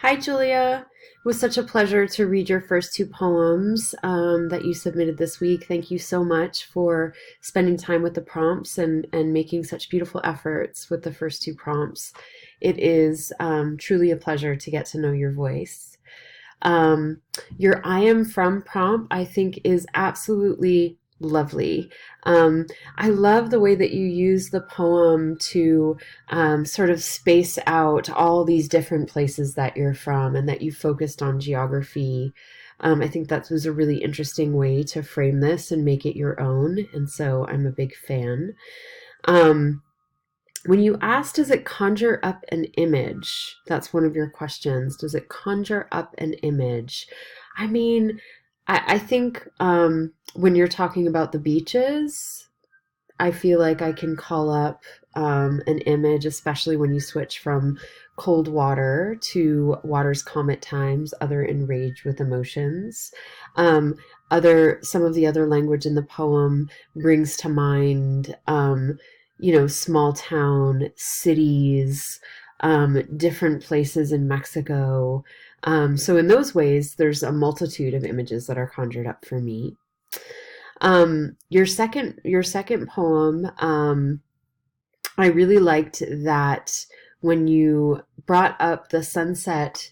Hi, Julia. It was such a pleasure to read your first two poems that you submitted this week. Thank you so much for spending time with the prompts and making such beautiful efforts with the first two prompts. It is truly a pleasure to get to know your voice. Um, your I am from prompt, I think, is absolutely lovely. Um, I love the way that you use the poem to sort of space out all these different places that you're from and that you focused on geography. I think that was a really interesting way to frame this and make it your own. And so I'm a big fan. Um, when you asked, does it conjure up an image? That's one of your questions. Does it conjure up an image? I mean, I think when you're talking about the beaches, I feel like I can call up an image, especially when you switch from cold water to water's calm at times, other enraged with emotions. Um, some of the other language in the poem brings to mind, small town cities, different places in Mexico. So in those ways, there's a multitude of images that are conjured up for me. Your second poem, I really liked that when you brought up the sunset,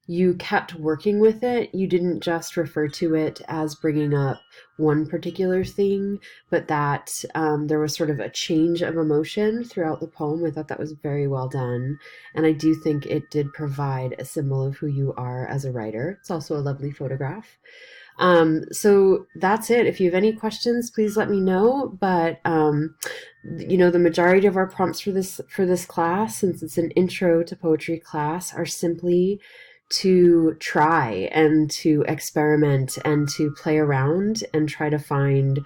you kept working with it. You didn't just refer to it as bringing up one particular thing, but that there was sort of a change of emotion throughout the poem. I thought that was very well done. And I do think it did provide a symbol of who you are as a writer. It's also a lovely photograph. So that's it. If you have any questions, please let me know. But the majority of our prompts for this class, since it's an intro to poetry class, are simply to try and to experiment and to play around and try to find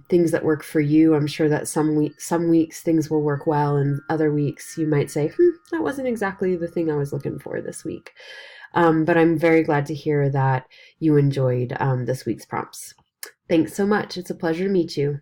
things that work for you. I'm sure that some weeks things will work well, and other weeks you might say, that wasn't exactly the thing I was looking for this week. But I'm very glad to hear that you enjoyed this week's prompts. Thanks so much. It's a pleasure to meet you.